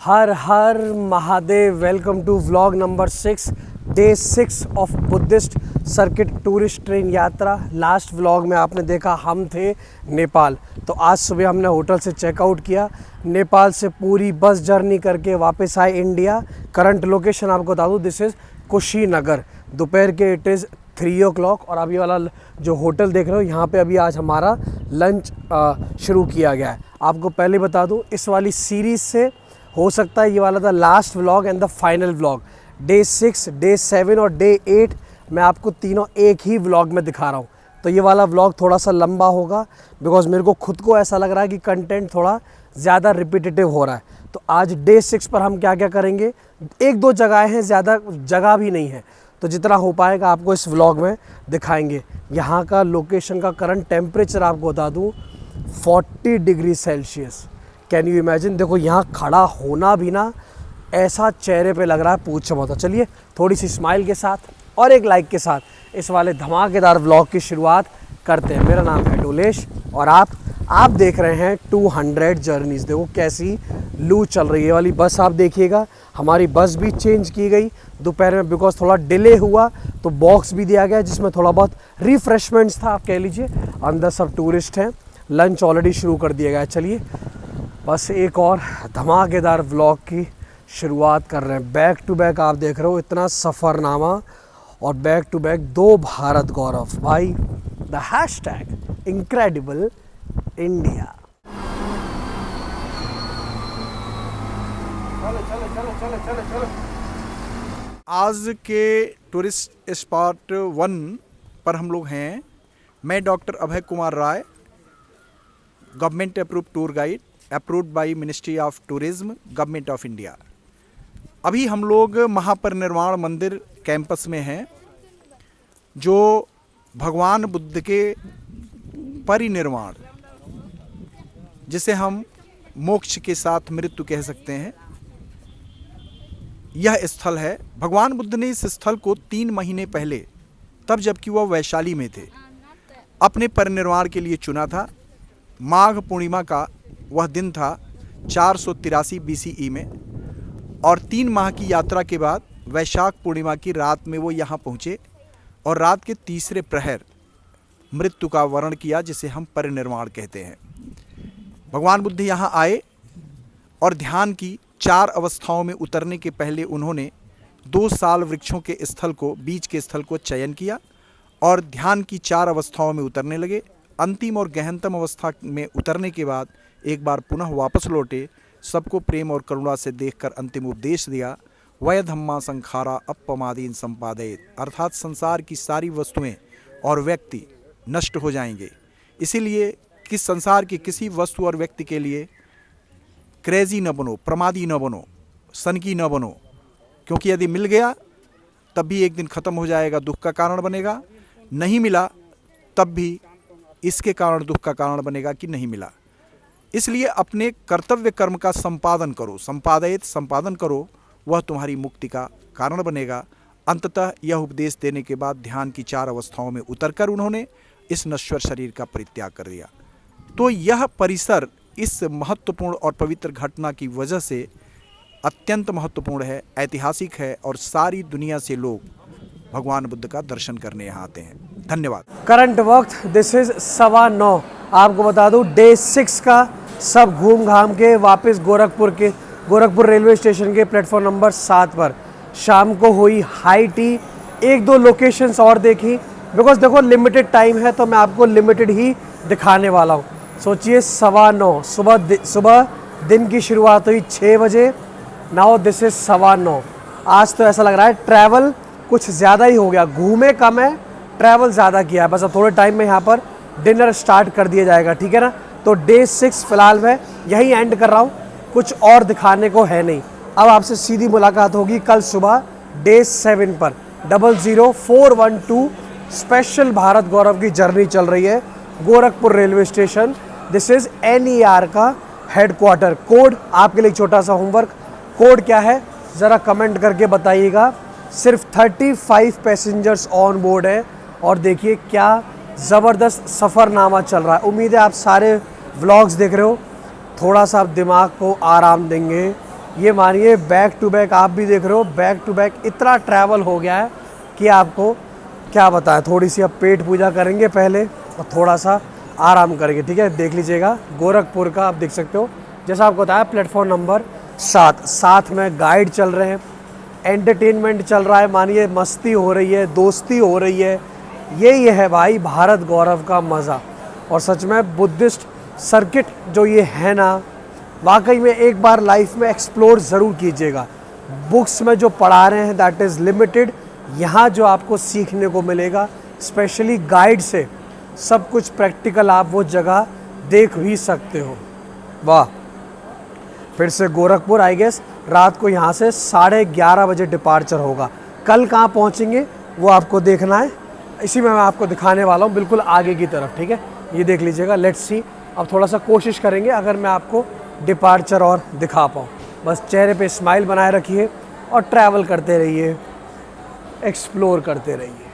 हर हर Mahadev. Welcome to vlog number 6 day 6 of Buddhist circuit tourist train यात्रा। Last vlog में आपने देखा हम थे नेपाल। तो आज सुबह हमने होटल से चेकआउट किया, नेपाल से पूरी बस जर्नी करके वापस आए इंडिया। करंट लोकेशन आपको बता दूँ, दिस इज़ कुशीनगर। दोपहर के इट इज़ 3 o'clock और अभी वाला जो होटल देख रहे हो यहाँ पे अभी आज हमारा लंच शुरू किया गया है। आपको पहले बता दूँ, इस वाली सीरीज़ से हो सकता है ये वाला the last vlog and the final vlog. Day 6, day 7 और डे 8 मैं आपको तीनों एक ही व्लॉग में दिखा रहा हूँ। तो ये वाला व्लॉग थोड़ा सा लंबा होगा बिकॉज मेरे को खुद को ऐसा लग रहा है कि कंटेंट थोड़ा ज़्यादा रिपीटेटिव हो रहा है। तो आज डे 6 पर हम क्या क्या करेंगे, एक दो जगहें हैं, ज़्यादा जगह भी नहीं है, तो जितना हो पाएगा आपको इस व्लॉग में दिखाएंगे। यहाँ का लोकेशन का करंट टेम्परेचर आपको बता दूँ 40 degree Celsius. Can you imagine. देखो यहाँ खड़ा होना भी ना ऐसा चेहरे पे लग रहा है पूछो मत। चलिए थोड़ी सी स्माइल के साथ और एक लाइक के साथ इस वाले धमाकेदार व्लॉग की शुरुआत करते हैं। मेरा नाम है डोलेश और आप देख रहे हैं 200 जर्नीज़। देखो कैसी लू चल रही है। वाली बस आप देखिएगा, हमारी बस भी चेंज की गई दोपहर में बिकॉज थोड़ा डिले हुआ, तो बॉक्स भी दिया गया जिसमें थोड़ा बहुत रिफ्रेशमेंट्स था, आप कह लीजिए। अंदर सब टूरिस्ट हैं, लंच ऑलरेडी शुरू कर दिया गया है। चलिए बस एक और धमाकेदार व्लॉग की शुरुआत कर रहे हैं। बैक टू बैक आप देख रहे हो इतना सफ़रनामा और बैक टू बैक 2 भारत गौरव। भाई द हैशटैग इनक्रेडिबल इंडिया। आज के टूरिस्ट स्पॉट 1 पर हम लोग हैं। मैं doctor Abhay Kumar Rai, government approved tour guide, approved by ministry of tourism, government of India. अभी हम लोग महापरिनिर्वाण मंदिर कैंपस में हैं, जो भगवान बुद्ध के परिनिर्वाण, जिसे हम मोक्ष के साथ मृत्यु कह सकते हैं, यह स्थल है। भगवान बुद्ध ने इस स्थल को 3 महीने पहले, तब जबकि वह वैशाली में थे, अपने परिनिर्वाण के लिए चुना था। माघ पूर्णिमा का वह दिन था 483 BCE में, और 3 माह की यात्रा के बाद वैशाख पूर्णिमा की रात में वो यहाँ पहुँचे और रात के तीसरे प्रहर मृत्यु का वर्ण किया, जिसे हम परिनिर्वाण कहते हैं। भगवान बुद्ध यहाँ आए और ध्यान की 4 अवस्थाओं में उतरने के पहले उन्होंने 2 साल वृक्षों के स्थल को, बीच के स्थल को चयन किया और ध्यान की 4 अवस्थाओं में उतरने लगे। अंतिम और गहनतम अवस्था में उतरने के बाद एक बार पुनः वापस लौटे, सबको प्रेम और करुणा से देखकर अंतिम उपदेश दिया, वय धम्मा संखारा अपमादीन संपादयेत, अर्थात संसार की सारी वस्तुएं और व्यक्ति नष्ट हो जाएंगे, इसीलिए किस संसार की किसी वस्तु और व्यक्ति के लिए क्रेजी न बनो, प्रमादी न बनो, सनकी न बनो, क्योंकि यदि मिल गया तब भी एक दिन ख़त्म हो जाएगा, दुख का कारण बनेगा। नहीं मिला तब भी इसके कारण दुख का कारण बनेगा कि नहीं मिला। इसलिए अपने कर्तव्य कर्म का संपादन करो, संपादित संपादन करो, वह तुम्हारी मुक्ति का कारण बनेगा। अंततः यह उपदेश देने के बाद ध्यान की 4 अवस्थाओं में उतरकर उन्होंने इस नश्वर शरीर का परित्याग कर दिया। तो यह परिसर इस महत्वपूर्ण और पवित्र घटना की वजह से अत्यंत महत्वपूर्ण है, ऐतिहासिक है, और सारी दुनिया से लोग भगवान बुद्ध का दर्शन करने यहाँ आते हैं। धन्यवाद। करंट वक्त दिस इज़ 9:15। आपको बता दूँ डे 6 का सब घूम घाम के वापस गोरखपुर रेलवे स्टेशन के प्लेटफॉर्म नंबर 7 पर शाम को हुई हाई टी। 1-2 लोकेशंस और देखी बिकॉज देखो लिमिटेड टाइम है, तो मैं आपको लिमिटेड ही दिखाने वाला हूँ। सोचिए 9:15 सुबह दिन की शुरुआत हुई 6 बजे। Now this is 9:15। आज तो ऐसा लग रहा है ट्रैवल कुछ ज़्यादा ही हो गया, घूमे कम है, ट्रैवल ज़्यादा किया है। बस अब थोड़े टाइम में यहाँ पर डिनर स्टार्ट कर दिया जाएगा, ठीक है ना। तो डे 6 फिलहाल मैं यहीं एंड कर रहा हूँ, कुछ और दिखाने को है नहीं। अब आपसे सीधी मुलाकात होगी कल सुबह डे 7 पर। 00412 स्पेशल भारत गौरव की जर्नी चल रही है Gorakhpur railway station. This is NER का हेडक्वार्टर। कोड आपके लिए छोटा सा होमवर्क, कोड क्या है ज़रा कमेंट करके बताइएगा। सिर्फ 35 पैसेंजर्स ऑन बोर्ड है और देखिए क्या ज़बरदस्त सफ़रनामा चल रहा है। उम्मीद है आप सारे व्लॉग्स देख रहे हो, थोड़ा सा आप दिमाग को आराम देंगे ये मानिए बैक टू बैक, आप भी देख रहे हो बैक टू बैक इतना ट्रैवल हो गया है कि आपको क्या बताएं। थोड़ी सी अब पेट पूजा करेंगे पहले और थोड़ा सा आराम करेंगे, ठीक है। देख लीजिएगा गोरखपुर का आप देख सकते हो, जैसा आपको बताया प्लेटफॉर्म नंबर 7, साथ में गाइड चल रहे हैं, एंटरटेनमेंट चल रहा है, मानिए मस्ती हो रही है, दोस्ती हो रही है। यही है भाई भारत गौरव का मज़ा। और सच में बुद्धिस्ट सर्किट जो ये है ना, वाकई में एक बार लाइफ में एक्सप्लोर ज़रूर कीजिएगा। बुक्स में जो पढ़ा रहे हैं दैट इज़ लिमिटेड, यहाँ जो आपको सीखने को मिलेगा स्पेशली गाइड से सब कुछ प्रैक्टिकल आप वो जगह देख भी सकते हो। वाह। फिर से गोरखपुर, आई गेस रात को यहाँ से 11:30 बजे डिपार्चर होगा। कल कहाँ पहुँचेंगे वो आपको देखना है, इसी में मैं आपको दिखाने वाला हूँ बिल्कुल आगे की तरफ, ठीक है। ये देख लीजिएगा, लेट्स सी। अब थोड़ा सा कोशिश करेंगे अगर मैं आपको डिपार्चर और दिखा पाऊँ। बस चेहरे पे स्माइल बनाए रखिए और ट्रैवल करते रहिए, एक्सप्लोर करते रहिए।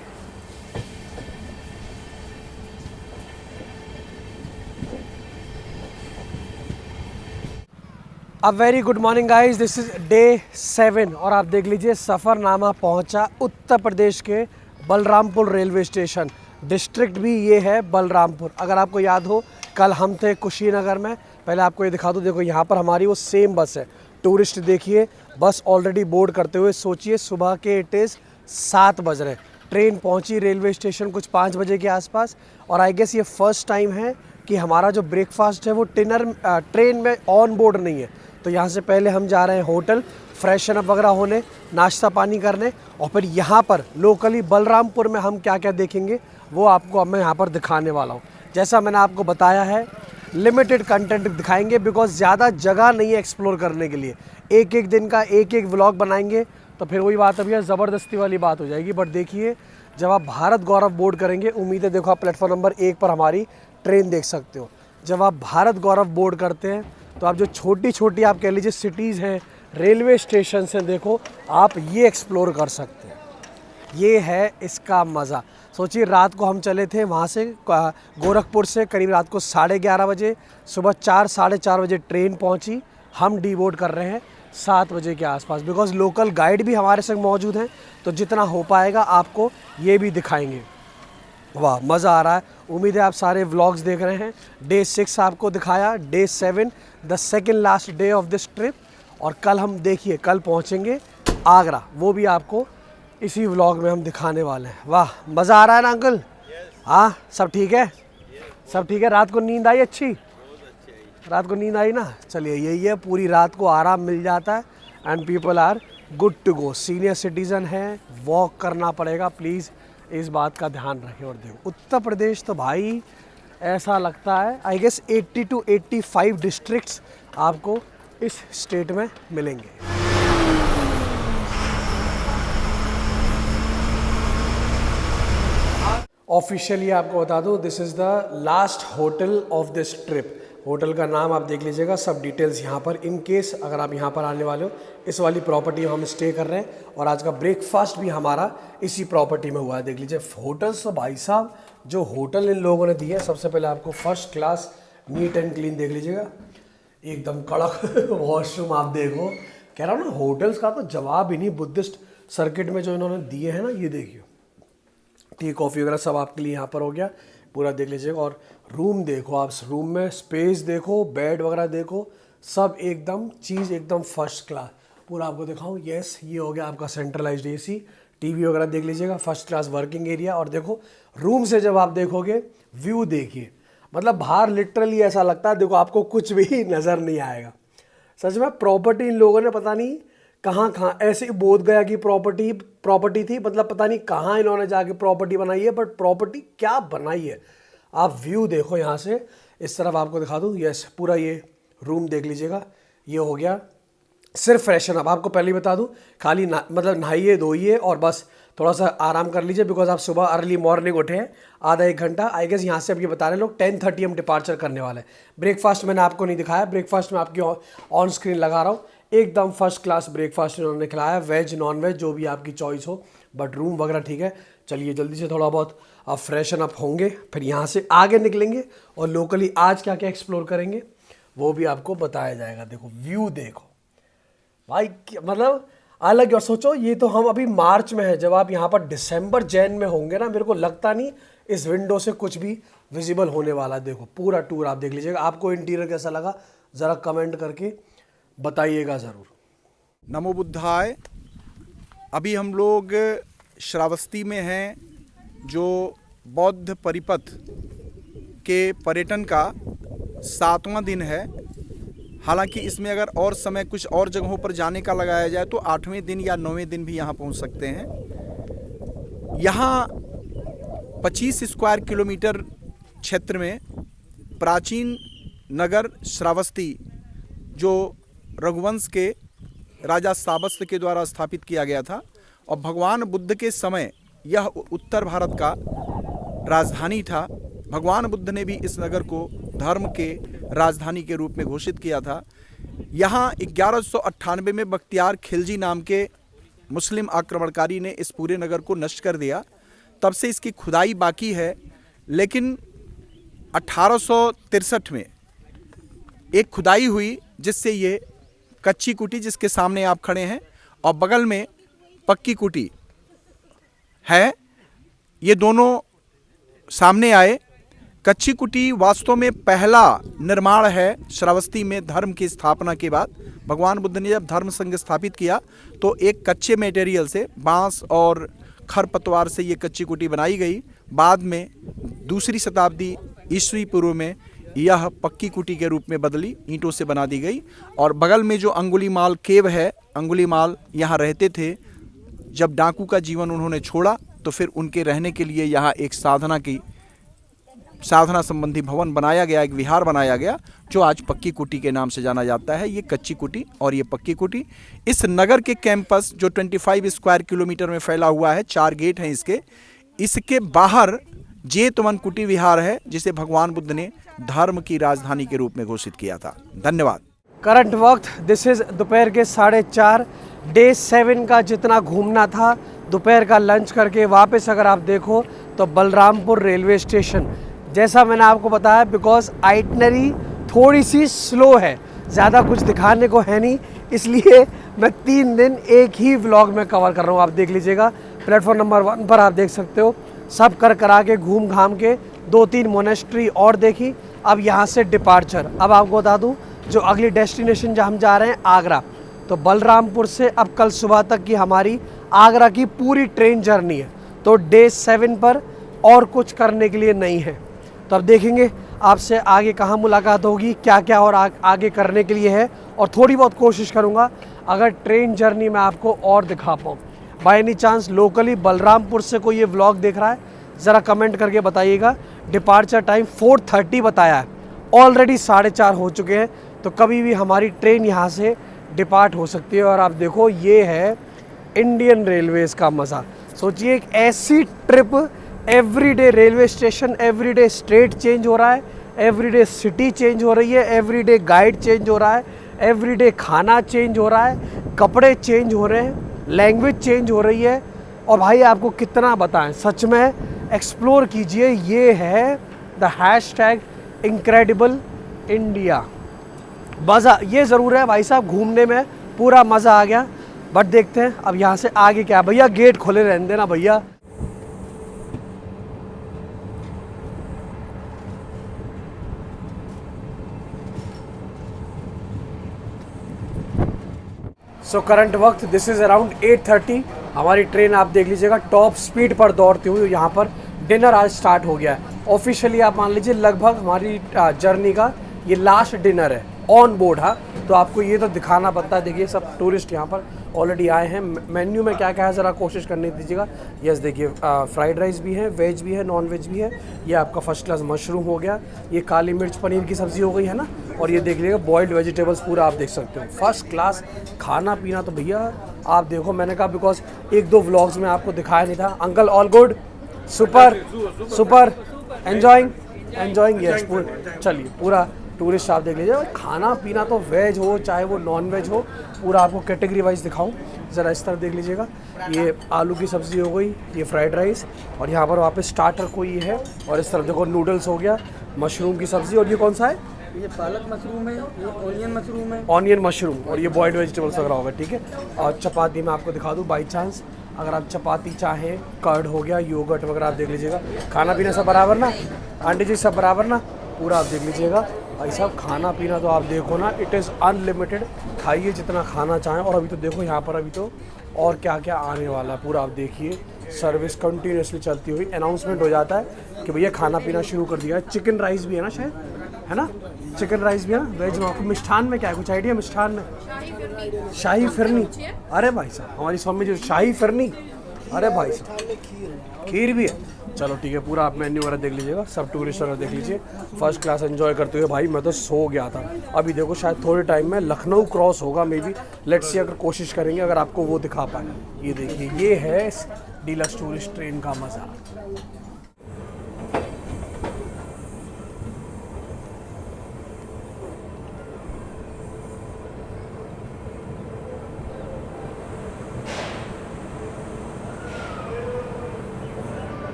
अब very good morning guys, this is day 7 और आप देख लीजिए सफ़रनामा पहुंचा उत्तर प्रदेश के बलरामपुर रेलवे स्टेशन। डिस्ट्रिक्ट भी ये है बलरामपुर। अगर आपको याद हो कल हम थे कुशीनगर में, पहले आपको ये दिखा दूँ, देखो यहाँ पर हमारी वो सेम बस है। टूरिस्ट देखिए बस ऑलरेडी बोर्ड करते हुए, सोचिए सुबह के इट इज़ 7 बज रहे। ट्रेन पहुँची रेलवे स्टेशन कुछ 5 बजे के आसपास। और आई गेस ये फर्स्ट टाइम है कि हमारा जो ब्रेकफास्ट है वो ट्रेन में ऑन बोर्ड नहीं है। तो यहाँ से पहले हम जा रहे हैं होटल फ्रेशन अप वगैरह होने, नाश्ता पानी करने, और फिर यहाँ पर लोकली बलरामपुर में हम क्या क्या देखेंगे वो आपको अब मैं यहाँ पर दिखाने वाला हूँ। जैसा मैंने आपको बताया है लिमिटेड कंटेंट दिखाएंगे बिकॉज ज़्यादा जगह नहीं है एक्सप्लोर करने के लिए। एक एक दिन का एक एक व्लॉग बनाएंगे तो फिर वही बात अभी ज़बरदस्ती वाली बात हो जाएगी। बट देखिए जब आप भारत गौरव बोर्ड करेंगे, उम्मीद है देखो आप प्लेटफॉर्म नंबर 1 पर हमारी ट्रेन देख सकते हो। जब आप भारत गौरव बोर्ड करते हैं तो आप जो छोटी छोटी आप कह लीजिए सिटीज़ हैं, रेलवे स्टेशन हैं, देखो आप ये एक्सप्लोर कर सकते हैं। ये है इसका मज़ा। सोचिए रात को हम चले थे वहाँ से गोरखपुर से करीब रात को 11:30 बजे, सुबह 4-4:30 बजे ट्रेन पहुँची। हम डीबोर्ड कर रहे हैं 7 बजे के आसपास बिकॉज लोकल गाइड भी हमारे संग मौजूद हैं, तो जितना हो पाएगा आपको ये भी दिखाएंगे। वाह मज़ा आ रहा है। उम्मीद है आप सारे व्लॉग्स देख रहे हैं। डे 6 आपको दिखाया, day 7 the second last day of this trip. और कल हम देखिए कल पहुंचेंगे आगरा, वो भी आपको इसी व्लॉग में हम दिखाने वाले हैं। वाह मज़ा आ रहा है ना अंकल? हाँ सब ठीक है, सब ठीक है। रात को नींद आई अच्छी? रात को नींद आई ना? चलिए यही है, पूरी रात को आराम मिल जाता है and people are good to go. Senior citizen है, वॉक करना पड़ेगा, प्लीज़ इस बात का ध्यान रखें। और देखो उत्तर प्रदेश तो भाई ऐसा लगता है आई गेस 80 to 85 डिस्ट्रिक्ट्स आपको इस स्टेट में मिलेंगे। ऑफिशियली आपको बता दूं this is the last hotel of this trip. Hotel का नाम आप देख लीजिएगा, सब डिटेल्स यहाँ पर। इन केस अगर आप यहाँ पर आने वाले हो, इस वाली प्रॉपर्टी में हम स्टे कर रहे हैं और आज का ब्रेकफास्ट भी हमारा इसी प्रॉपर्टी में हुआ है। देख लीजिए होटल्स तो भाई साहब जो होटल इन लोगों ने दिए, सबसे पहले आपको first class neat and clean देख लीजिएगा, एकदम कड़क वॉशरूम आप देखो। कह रहा हूँ ना होटल्स का तो जवाब ही नहीं बुद्धिस्ट सर्किट में जो इन्होंने दिए हैं ना। ये देखिए टी कॉफ़ी वगैरह सब आपके लिए यहाँ पर हो गया, पूरा देख लीजिएगा। और रूम देखो आप, रूम में स्पेस देखो, बेड वगैरह देखो, सब एकदम चीज़ एकदम फर्स्ट क्लास। पूरा आपको दिखाऊं, यस ये हो गया आपका सेंट्रलाइज्ड एसी, टीवी वगैरह देख लीजिएगा, फर्स्ट क्लास वर्किंग एरिया। और देखो रूम से जब आप देखोगे व्यू देखिए, मतलब बाहर लिटरली ऐसा लगता है देखो आपको कुछ भी नज़र नहीं आएगा। सच में प्रॉपर्टी इन लोगों ने पता नहीं कहाँ ऐसे बोध गया कि प्रॉपर्टी थी, मतलब पता नहीं कहाँ इन्होंने जाके प्रॉपर्टी बनाई है, बट प्रॉपर्टी क्या बनाई है। आप व्यू देखो यहाँ से, इस तरफ आपको दिखा दूँ, यस पूरा ये रूम देख लीजिएगा। ये हो गया सिर्फ फ्रेशन अप, आपको पहले ही बता दूँ, खाली मतलब नहाइए धोइए और बस थोड़ा सा आराम कर लीजिए बिकॉज आप सुबह अर्ली मॉर्निंग उठे हैं, आधा 1 घंटा। आई गेस यहाँ से अब ये बता रहे लोग 10:30 हम डिपार्चर करने वाले हैं। ब्रेकफास्ट मैंने आपको नहीं दिखाया, ब्रेकफास्ट मैं आपकी ऑन स्क्रीन लगा रहा हूँ। एकदम फर्स्ट क्लास ब्रेकफास्ट इन्होंने खिलाया, वेज नॉन वेज जो भी आपकी चॉइस हो, बट रूम वगैरह ठीक है। चलिए जल्दी से थोड़ा बहुत आप फ्रेशन अप होंगे, फिर यहाँ से आगे निकलेंगे और लोकली आज क्या क्या एक्सप्लोर करेंगे वो भी आपको बताया जाएगा। देखो व्यू देखो, भाई मतलब अलग। और सोचो ये तो हम अभी मार्च में है, जब आप यहाँ पर दिसंबर जैन में होंगे ना, मेरे को लगता नहीं इस विंडो से कुछ भी विजिबल होने वाला है। देखो पूरा टूर आप देख लीजिएगा। आपको इंटीरियर कैसा लगा ज़रा कमेंट करके बताइएगा ज़रूर। नमो बुद्धाय। अभी हम लोग श्रावस्ती में हैं, जो बौद्ध परिपथ के पर्यटन का 7वां दिन है। हालांकि इसमें अगर और समय कुछ और जगहों पर जाने का लगाया जाए तो 8वें दिन या 9वें दिन भी यहाँ पहुँच सकते हैं। यहाँ 25 स्क्वायर किलोमीटर क्षेत्र में प्राचीन नगर श्रावस्ती, जो रघुवंश के राजा साबस्त के द्वारा स्थापित किया गया था, और भगवान बुद्ध के समय यह उत्तर भारत का राजधानी था। भगवान बुद्ध ने भी इस नगर को धर्म के राजधानी के रूप में घोषित किया था। यहाँ 1198 में बख्तियार खिलजी नाम के मुस्लिम आक्रमणकारी ने इस पूरे नगर को नष्ट कर दिया। तब से इसकी खुदाई बाकी है, लेकिन 1863 में एक खुदाई हुई जिससे ये कच्ची कुटी, जिसके सामने आप खड़े हैं, और बगल में पक्की कुटी है, ये दोनों सामने आए। कच्ची कुटी वास्तव में पहला निर्माण है श्रावस्ती में धर्म की स्थापना के बाद। भगवान बुद्ध ने जब धर्म संघ स्थापित किया तो एक कच्चे मटेरियल से, बांस और खरपतवार से ये कच्ची कुटी बनाई गई। बाद में 2री शताब्दी ईस्वी पूर्व में यह पक्की कुटी के रूप में बदली, ईंटों से बना दी गई। और बगल में जो अंगुलीमाल केव है, अंगुलीमाल यहाँ रहते थे। जब डाकू का जीवन उन्होंने छोड़ा तो फिर उनके रहने के लिए यहाँ एक साधना संबंधी भवन बनाया गया, एक विहार बनाया गया, जो आज पक्की कुटी के नाम से जाना जाता है। ये कच्ची कुटी और ये पक्की कुटी। इस नगर के कैंपस जो 25 स्क्वायर किलोमीटर में फैला हुआ है, 4 गेट हैं इसके बाहर जेतवन कुटी विहार है, जिसे भगवान बुद्ध ने धर्म की राजधानी के रूप में घोषित किया था। धन्यवाद। करंट वक्त दिस इज़ दोपहर के 4:30। डे 7 का जितना घूमना था, दोपहर का लंच करके वापस अगर आप देखो तो बलरामपुर रेलवे स्टेशन, जैसा मैंने आपको बताया, बिकॉज आइटनरी थोड़ी सी स्लो है, ज़्यादा कुछ दिखाने को है नहीं, इसलिए मैं 3 दिन एक ही व्लॉग में कवर कर रहा हूँ। आप देख लीजिएगा प्लेटफॉर्म नंबर 1 पर आप देख सकते हो, सब करा के घूम घाम के 2-3 मोनेस्ट्री और देखी। अब यहाँ से डिपार्चर। अब आपको बता दूँ जो अगली डेस्टिनेशन जहाँ हम जा रहे हैं आगरा, तो बलरामपुर से अब कल सुबह तक की हमारी आगरा की पूरी ट्रेन जर्नी है। तो डे 7 पर और कुछ करने के लिए नहीं है। तो अब देखेंगे आपसे आगे कहाँ मुलाकात होगी, क्या क्या और आगे करने के लिए है, और थोड़ी बहुत कोशिश करूँगा अगर ट्रेन जर्नी में आपको और दिखा पाऊँ। By any chance locally Balrampur से कोई ये व्लॉग देख रहा है, ज़रा कमेंट करके बताइएगा। डिपार्चर टाइम 4:30 बताया है, ऑलरेडी 4:30 हो चुके हैं, तो कभी भी हमारी ट्रेन यहाँ से डिपार्ट हो सकती है। और आप देखो ये है इंडियन रेलवेज़ का मज़ा। सोचिए एक ऐसी trip, everyday railway station, everyday state change हो रहा है, एवरीडे सिटी चेंज हो रही है, एवरीडे गाइड चेंज हो रहा है, एवरीडे खाना चेंज हो रहा है, कपड़े चेंज हो रहे हैं, लैंग्वेज चेंज हो रही है। और भाई आपको कितना बताएं, सच में एक्सप्लोर कीजिए। ये है द हैशटैग इनक्रेडिबल इंडिया। मज़ा ये ज़रूर है भाई साहब, घूमने में पूरा मज़ा आ गया। बट देखते हैं अब यहाँ से आगे क्या। भैया गेट खोले रहने देना भैया। सो करंट वक्त दिस इज़ अराउंड 8:30। हमारी ट्रेन आप देख लीजिएगा टॉप स्पीड पर दौड़ती हुई। यहाँ पर डिनर आज स्टार्ट हो गया है ऑफिशियली। आप मान लीजिए लगभग हमारी जर्नी का ये लास्ट डिनर है ऑन बोर्ड। हाँ, तो आपको ये तो दिखाना बनता है। देखिए सब टूरिस्ट यहाँ पर ऑलरेडी आए हैं। मेन्यू में क्या क्या है ज़रा कोशिश करने दीजिएगा। यस देखिए फ्राइड राइस भी है, वेज भी है, नॉन वेज भी है। ये आपका फर्स्ट क्लास मशरूम हो गया, ये काली मिर्च पनीर की सब्ज़ी हो गई है ना, और ये देख लीजिएगा बॉइल्ड वेजिटेबल्स पूरा आप देख सकते हो। फर्स्ट क्लास खाना पीना। तो भैया आप देखो, मैंने कहा बिकॉज 1-2 व्लॉग्स में आपको दिखाया नहीं था। Uncle all good, super super, enjoying yes. चलिए पूरा टूरिस्ट आप देख लीजिए। खाना पीना तो वेज हो चाहे वो नॉन वेज हो, पूरा आपको कैटेगरी वाइज दिखाऊं। ज़रा इस तरफ देख लीजिएगा, ये आलू की सब्ज़ी हो गई, ये फ्राइड राइस, और यहाँ पर वापस स्टार्टर कोई है, और इस तरफ देखो नूडल्स हो गया, मशरूम की सब्ज़ी, और ये कौन सा है ये पालक मशरूम है, ये ऑनियन मशरूम है। ऑनियन मशरूम और ये बॉइल्ड वेजिटेबल्स वगैरह होगा, ठीक है। और चपाती मैं आपको दिखा दूँ बाई चांस, अगर आप चपाती चाहें, कर्ड हो गया, योगर्ट वगैरह आप देख लीजिएगा। खाना पीना सब बराबर ना आंटी जी, सब बराबर ना, पूरा आप देख लीजिएगा भाई साहब। खाना पीना तो आप देखो ना, इट इज़ अनलिमिटेड, खाइए जितना खाना चाहें। और अभी तो देखो यहाँ पर अभी तो और क्या क्या आने वाला है पूरा आप देखिए। सर्विस कंटिन्यूसली चलती हुई, अनाउंसमेंट हो जाता है कि भैया खाना पीना शुरू कर दिया है। चिकन राइस भी है ना शायद, है ना, चिकन राइस भी है ना वेज में। आपको मिष्ठान में क्या है, कुछ आइडिया मिष्ठान में? शाही फिरनी। अरे भाई साहब हमारी स्वामी जी शाही फिरनी, अरे भाई साहब खीर भी है। चलो ठीक है, पूरा आप मेन्यू वगैरह देख लीजिएगा, सब टूरिस्ट वगैरह देख लीजिए, फर्स्ट क्लास एंजॉय करते हुए। भाई मैं तो सो गया था। अभी देखो शायद थोड़े टाइम में लखनऊ क्रॉस होगा मे बी, लेट्स सी, अगर कोशिश करेंगे अगर आपको वो दिखा पाए। ये देखिए, ये है डीलक्स टूरिस्ट ट्रेन का मज़ा।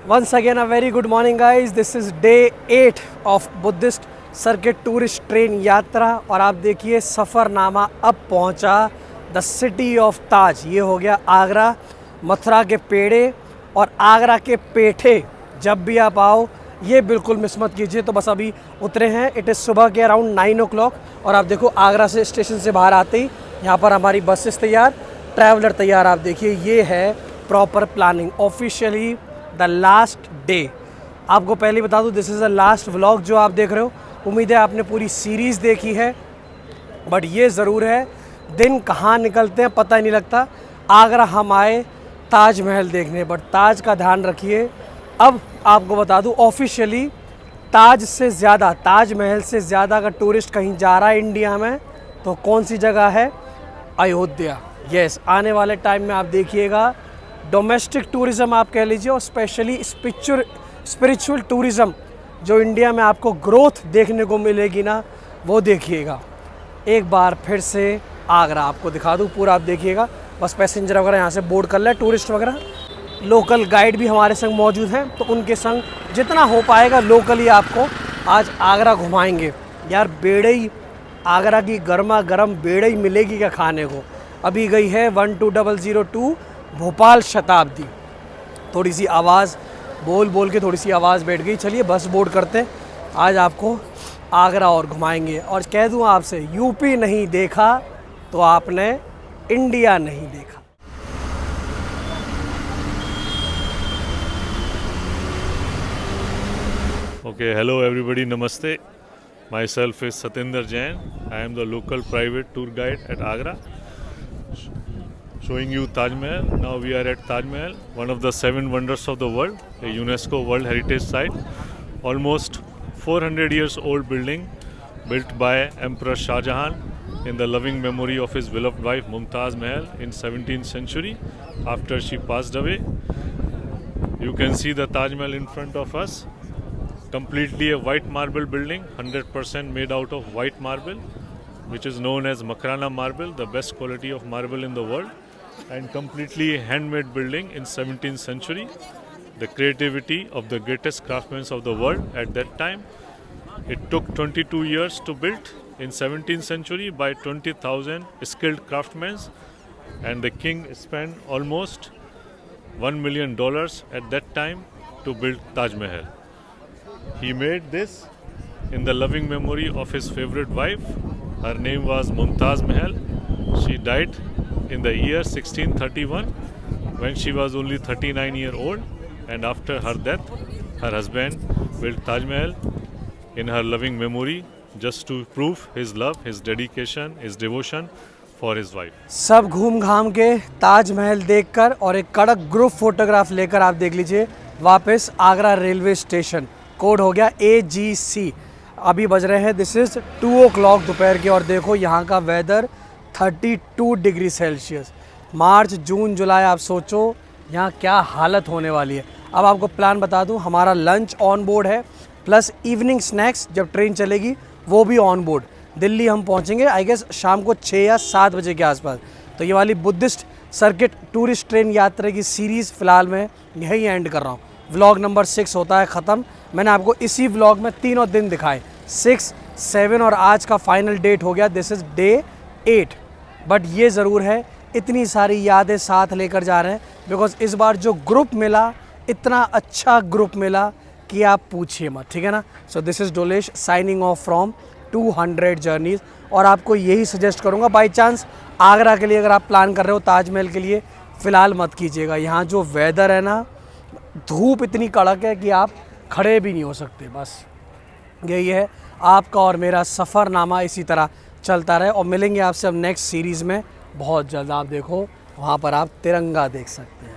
Once again a very good morning guys, this is day 8 of Buddhist Circuit Tourist Train यात्रा। और आप देखिए सफ़रनामा अब पहुंचा द सिटी ऑफ ताज। ये हो गया आगरा, मथुरा के पेड़े और आगरा के पेठे। जब भी आप आओ ये बिल्कुल मिस मत कीजिए। तो बस अभी उतरे हैं, इट इज़ सुबह के अराउंड 9 o'clock। और आप देखो आगरा से स्टेशन से बाहर आते ही यहाँ पर हमारी बसेस तैयार, ट्रैवलर तैयार। आप देखिए ये है proper planning, officially the last day. आपको पहले बता दूं, this is the last vlog जो आप देख रहे हो। उम्मीद है आपने पूरी सीरीज़ देखी है, बट ये ज़रूर है दिन कहाँ निकलते हैं पता ही नहीं लगता। आगरा हम आए ताजमहल देखने, बट ताज का ध्यान रखिए। अब आपको बता दूं ऑफिशियली ताज से ज़्यादा, ताजमहल से ज़्यादा अगर टूरिस्ट कहीं जा रहा है इंडिया में तो कौन सी जगह है? अयोध्या। यस, आने वाले टाइम में आप देखिएगा डोमेस्टिक टूरिज़म आप कह लीजिए, और स्पेशली स्पिरिचुअल टूरिज़म जो इंडिया में आपको ग्रोथ देखने को मिलेगी ना, वो देखिएगा। एक बार फिर से आगरा आपको दिखा दूँ पूरा, आप देखिएगा। बस पैसेंजर वगैरह यहाँ से बोर्ड कर ले, टूरिस्ट वगैरह। लोकल गाइड भी हमारे संग मौजूद हैं, तो उनके संग जितना हो पाएगा लोकली आपको आज आगरा घुमाएंगे। यार बेड़ई, आगरा की गर्मा गर्म बेड़ई मिलेगी क्या खाने को? अभी गई है 12002 भोपाल शताब्दी। थोड़ी सी आवाज़ बोल बोल के थोड़ी सी आवाज़ बैठ गई। चलिए बस बोर्ड करते, आज आपको आगरा और घुमाएंगे। और कह दूँ आपसे, यूपी नहीं देखा तो आपने इंडिया नहीं देखा। Okay, hello everybody, namaste. Myself is Satinder Jain. I am the local private tour guide at Agra, showing you Taj Mahal. Now we are at Taj Mahal, one of the 7 wonders of the world, a UNESCO World Heritage Site. Almost 400 years old building, built by Emperor Shah Jahan in the loving memory of his beloved wife Mumtaz Mahal in 17th century after she passed away. You can see the Taj Mahal in front of us. Completely a white marble building, 100% made out of white marble, which is known as Makrana marble, the best quality of marble in the world, and completely handmade building in 17th century. The creativity of the greatest craftsmen of the world at that time. It took 22 years to build in 17th century by 20,000 skilled craftsmen, and the king spent almost $1 million at that time to build Taj Mahal. He made this in the loving memory of his favorite wife. Her name was Mumtaz Mahal. She died in the year 1631 when she was only 39 years old, and after her death, her husband built Taj Mahal in her loving memory, just to prove his love, his dedication, his devotion for his wife. सब घूम घाम के ताजमहल देखकर और एक कड़क group photograph लेकर आप देख लीजिए वापस आगरा रेलवे स्टेशन। कोड हो गया AGC। अभी बज रहे हैं, दिस इज़ 2 o'clock दोपहर के। और देखो यहाँ का वेदर 32 डिग्री सेल्सियस। मार्च जून जुलाई, आप सोचो यहाँ क्या हालत होने वाली है। अब आपको प्लान बता दूँ, हमारा लंच ऑन बोर्ड है, प्लस इवनिंग स्नैक्स जब ट्रेन चलेगी वो भी ऑन बोर्ड। दिल्ली हम पहुँचेंगे आई गेस शाम को 6 या 7 बजे के आसपास। तो ये वाली बुद्धिस्ट सर्किट टूरिस्ट ट्रेन यात्रा की सीरीज़ फ़िलहाल मैं यहीं एंड कर रहा हूँ। व्लॉग नंबर 6 होता है ख़त्म। मैंने आपको इसी व्लॉग में तीनों दिन दिखाए, 6, 7 और आज का फाइनल डेट हो गया, दिस इज़ डे 8। बट ये ज़रूर है इतनी सारी यादें साथ लेकर जा रहे हैं, बिकॉज इस बार जो ग्रुप मिला, इतना अच्छा ग्रुप मिला कि आप पूछिए मत, ठीक है ना। So this is Dolesh signing off from 200 journeys. और आपको यही सजेस्ट करूँगा, बाई चांस आगरा के लिए अगर आप प्लान कर रहे हो ताजमहल के लिए, फ़िलहाल मत कीजिएगा। यहाँ जो वेदर है ना, धूप इतनी कड़क है कि आप खड़े भी नहीं हो सकते। बस यही है, आपका और मेरा सफ़रनामा इसी तरह चलता रहे। और मिलेंगे आपसे अब नेक्स्ट सीरीज़ में बहुत जल्द। आप देखो वहाँ पर आप तिरंगा देख सकते हैं।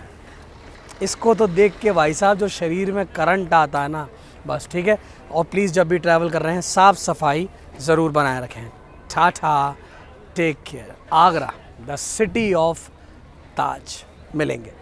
इसको तो देख के भाई साहब जो शरीर में करंट आता है ना, बस ठीक है। और प्लीज़ जब भी ट्रैवल कर रहे हैं साफ़ सफाई ज़रूर बनाए रखें। Tata, take care. Agra, the city of Taj. मिलेंगे।